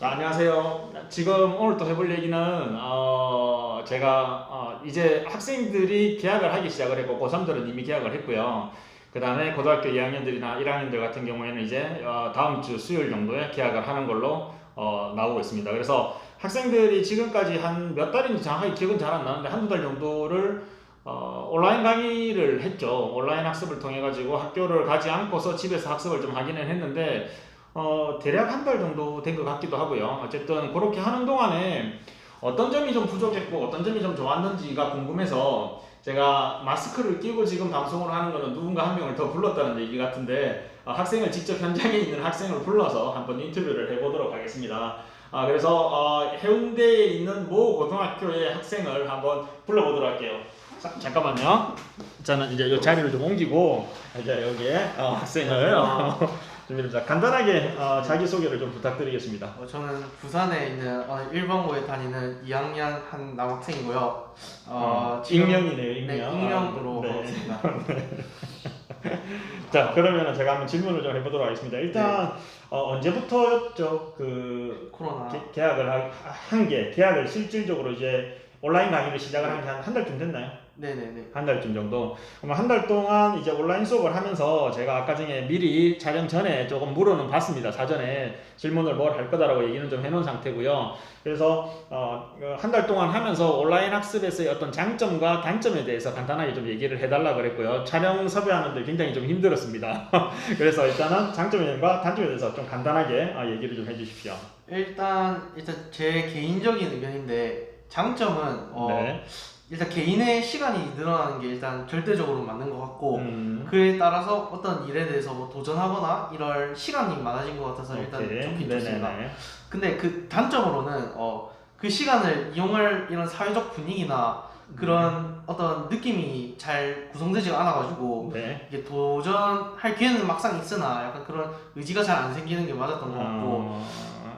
안녕하세요. 지금 오늘 또 해볼 얘기는 제가 이제 학생들이 개학을 하기 시작을 했고 고3들은 이미 개학을 했고요. 그 다음에 고등학교 2학년들이나 1학년들 같은 경우에는 이제 다음 주 수요일 정도에 개학을 하는 걸로 나오고 있습니다. 그래서 학생들이 지금까지 한 몇 달인지 정확하게 기억은 잘 안 나는데 한두 달 정도를 온라인 강의를 했죠. 온라인 학습을 통해 가지고 학교를 가지 않고서 집에서 학습을 좀 하기는 했는데 대략 한 달 정도 된 것 같기도 하고요. 어쨌든 그렇게 하는 동안에 어떤 점이 좀 부족했고 어떤 점이 좀 좋았는지가 궁금해서 제가 마스크를 끼고 지금 방송을 하는 거는 누군가 한 명을 더 불렀다는 얘기 같은데 학생을 직접 현장에 있는 학생을 불러서 한번 인터뷰를 해보도록 하겠습니다. 그래서 해운대에 있는 모 고등학교의 학생을 한번 불러보도록 할게요. 잠깐만요. 저는 이제 이 자리를 좀 옮기고 이제 여기에 학생을 준비합니다. 간단하게 자기소개를 좀 부탁드리겠습니다. 저는 부산에 있는 일반고에 다니는 2학년 한 남학생이고요. 익명이네요, 익명. 네, 익명으로 네. 하겠습니다. 자, 그러면 제가 한번 질문을 좀 해보도록 하겠습니다. 일단 언제부터였죠? 코로나. 계약을 실질적으로 이제 온라인 강의를 시작을 한 게 한 달쯤 됐나요? 네네네. 한 달쯤 정도. 그럼 한 달 동안 이제 온라인 수업을 하면서 제가 아까 전에 미리 촬영 전에 조금 물어는 봤습니다. 사전에 질문을 뭘 할 거다라고 얘기는 좀 해놓은 상태고요. 그래서 한 달 동안 하면서 온라인 학습에서의 어떤 장점과 단점에 대해서 간단하게 좀 얘기를 해달라 그랬고요. 촬영 섭외하는데 굉장히 좀 힘들었습니다. 그래서 일단은 장점과 단점에 대해서 좀 간단하게 얘기를 좀 해주십시오. 일단 제 개인적인 의견인데 장점은 네. 일단 개인의 시간이 늘어나는 게 일단 절대적으로 맞는 것 같고 그에 따라서 어떤 일에 대해서 뭐 도전하거나 이럴 시간이 많아진 것 같아서 일단 좋긴 좋습니다. 네네네. 근데 그 단점으로는 그 시간을 이용할 이런 사회적 분위기나 그런 어떤 느낌이 잘 구성되지가 않아가지고 네. 이게 도전할 기회는 막상 있으나 약간 그런 의지가 잘 안 생기는 게 맞았던 것 같고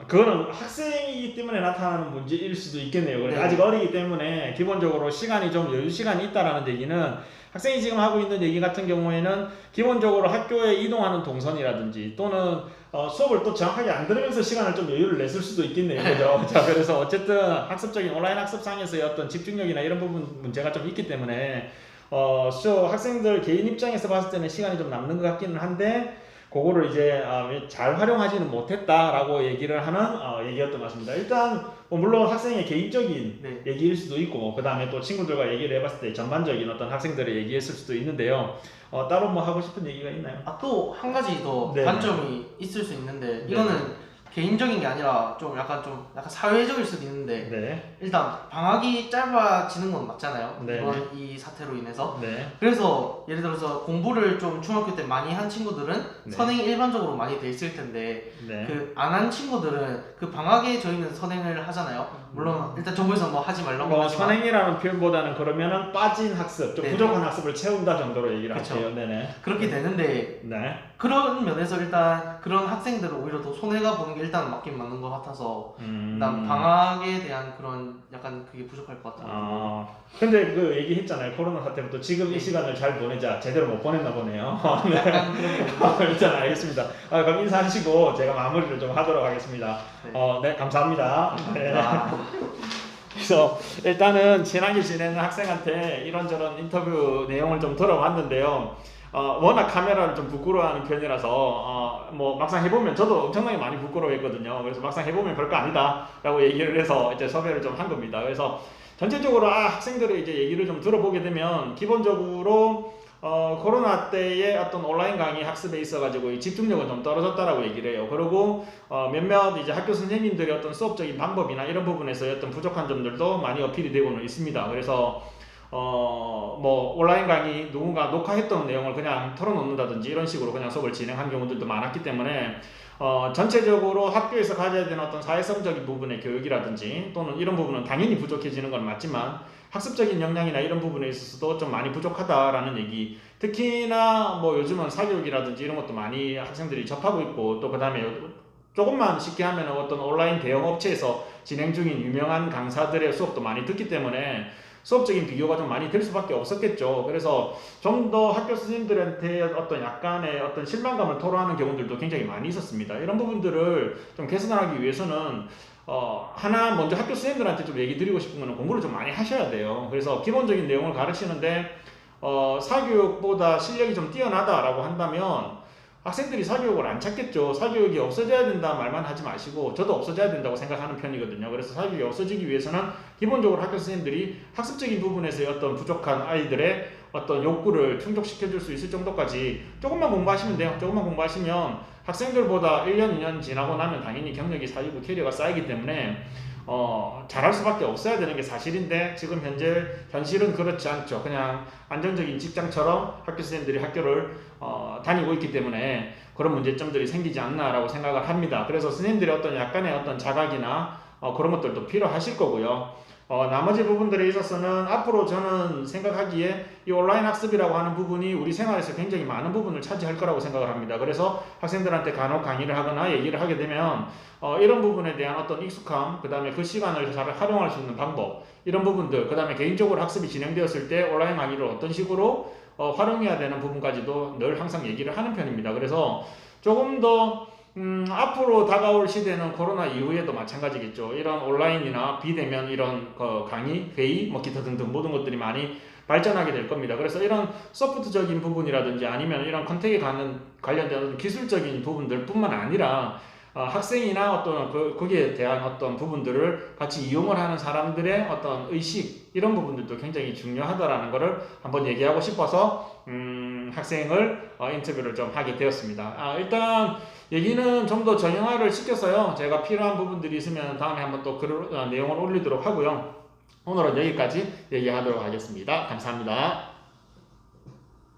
그거는 학생이기 때문에 나타나는 문제일 수도 있겠네요. 그러니까 네. 아직 어리기 때문에 기본적으로 시간이 좀 여유 시간이 있다라는 얘기는 학생이 지금 하고 있는 얘기 같은 경우에는 기본적으로 학교에 이동하는 동선이라든지 또는 수업을 또 정확하게 안 들으면서 시간을 좀 여유를 냈을 수도 있겠네요. 그죠? 자, 그래서 어쨌든 학습적인 온라인 학습상에서의 어떤 집중력이나 이런 부분 문제가 좀 있기 때문에 학생들 개인 입장에서 봤을 때는 시간이 좀 남는 것 같기는 한데 그거를 이제 잘 활용하지는 못했다라고 얘기를 하는 얘기였던 것 같습니다. 일단 물론 학생의 개인적인 네. 얘기일 수도 있고 그 다음에 또 친구들과 얘기를 해봤을 때 전반적인 어떤 학생들의 얘기했을 수도 있는데요. 따로 뭐 하고 싶은 얘기가 있나요? 또 한 가지 더 네. 단점이 있을 수 있는데 이거는 개인적인 게 아니라 좀 약간 사회적일 수도 있는데 네. 일단 방학이 짧아지는 건 맞잖아요. 네. 이번 이 사태로 인해서. 네. 그래서 예를 들어서 공부를 좀 중학교 때 많이 한 친구들은 네. 선행이 일반적으로 많이 돼 있을 텐데 네. 그 안 한 친구들은 그 방학에 저희는 선행을 하잖아요. 물론 일단 정부에서 뭐 하지 말라고 하지만 선행이라는 표현보다는 그러면은 빠진 학습, 좀 네네. 부족한 학습을 채운다 정도로 얘기를 그쵸. 할게요. 네네. 그렇게 되는데 네. 그런 면에서 일단 그런 학생들을 오히려 더 손해가 보는 게 일단 맞긴 맞는 것 같아서 일단 방학에 대한 그런 약간 그게 부족할 것 같아요. 근데 그 얘기했잖아요. 코로나 사태부터 지금 이 시간을 잘 보내자. 제대로 못 보냈나 보네요. 약간 그런 일단 알겠습니다. 그럼 인사하시고 제가 마무리를 좀 하도록 하겠습니다. 네, 감사합니다. 네. 그래서 일단은 친하게 지내는 학생한테 이런저런 인터뷰 내용을 좀 들어봤는데요. 워낙 카메라를 좀 부끄러워하는 편이라서 뭐 막상 해보면 저도 엄청나게 많이 부끄러워했거든요. 그래서 막상 해보면 별거 아니다라고 얘기를 해서 이제 섭외를 좀 한 겁니다. 그래서 전체적으로 학생들의 이제 얘기를 좀 들어보게 되면 기본적으로 코로나 때의 어떤 온라인 강의 학습에 있어가지고 이 집중력은 좀 떨어졌다라고 얘기를 해요. 그리고 몇몇 이제 학교 선생님들의 어떤 수업적인 방법이나 이런 부분에서 어떤 부족한 점들도 많이 어필이 되고는 있습니다. 그래서 뭐 온라인 강의 누군가 녹화했던 내용을 그냥 털어놓는다든지 이런 식으로 그냥 수업을 진행한 경우들도 많았기 때문에 전체적으로 학교에서 가져야 되는 어떤 사회성적인 부분의 교육이라든지 또는 이런 부분은 당연히 부족해지는 건 맞지만 학습적인 역량이나 이런 부분에 있어서도 좀 많이 부족하다라는 얘기. 특히나 뭐 요즘은 사교육이라든지 이런 것도 많이 학생들이 접하고 있고 또 그 다음에 조금만 쉽게 하면 어떤 온라인 대형 업체에서 진행 중인 유명한 강사들의 수업도 많이 듣기 때문에 수업적인 비교가 좀 많이 될 수밖에 없었겠죠. 그래서 좀 더 학교 선생님들한테 어떤 약간의 어떤 실망감을 토로하는 경우들도 굉장히 많이 있었습니다. 이런 부분들을 좀 개선하기 위해서는 하나 먼저 학교 선생님들한테 좀 얘기 드리고 싶은 거는 공부를 좀 많이 하셔야 돼요. 그래서 기본적인 내용을 가르치는데 사교육보다 실력이 좀 뛰어나다라고 한다면 학생들이 사교육을 안 찾겠죠. 사교육이 없어져야 된다 말만 하지 마시고 저도 없어져야 된다고 생각하는 편이거든요. 그래서 사교육이 없어지기 위해서는 기본적으로 학교 선생님들이 학습적인 부분에서의 어떤 부족한 아이들의 어떤 욕구를 충족시켜 줄 수 있을 정도까지 조금만 공부하시면 돼요. 조금만 공부하시면 학생들보다 1년, 2년 지나고 나면 당연히 경력이 쌓이고 캐리어가 쌓이기 때문에 잘할 수밖에 없어야 되는 게 사실인데 지금 현실은 그렇지 않죠. 그냥 안정적인 직장처럼 학교 선생님들이 학교를 다니고 있기 때문에 그런 문제점들이 생기지 않나라고 생각을 합니다. 그래서 선생님들의 어떤 약간의 어떤 자각이나 그런 것들도 필요하실 거고요. 나머지 부분들에 있어서는 앞으로 저는 생각하기에 이 온라인 학습이라고 하는 부분이 우리 생활에서 굉장히 많은 부분을 차지할 거라고 생각을 합니다. 그래서 학생들한테 간혹 강의를 하거나 얘기를 하게 되면 이런 부분에 대한 어떤 익숙함, 그 다음에 그 시간을 잘 활용할 수 있는 방법, 이런 부분들, 그 다음에 개인적으로 학습이 진행되었을 때 온라인 강의를 어떤 식으로 활용해야 되는 부분까지도 늘 항상 얘기를 하는 편입니다. 그래서 조금 더 앞으로 다가올 시대는 코로나 이후에도 마찬가지겠죠. 이런 온라인이나 비대면 이런 강의, 회의, 기타 등등 모든 것들이 많이 발전하게 될 겁니다. 그래서 이런 소프트적인 부분이라든지 아니면 이런 컨택에 관련된 기술적인 부분들 뿐만 아니라 학생이나 어떤 거기에 대한 어떤 부분들을 같이 이용을 하는 사람들의 어떤 의식, 이런 부분들도 굉장히 중요하다라는 것을 한번 얘기하고 싶어서 학생을 인터뷰를 좀 하게 되었습니다. 일단 얘기는 좀 더 정형화를 시켜서요. 제가 필요한 부분들이 있으면 다음에 한번 또 내용을 올리도록 하고요. 오늘은 여기까지 얘기하도록 하겠습니다. 감사합니다.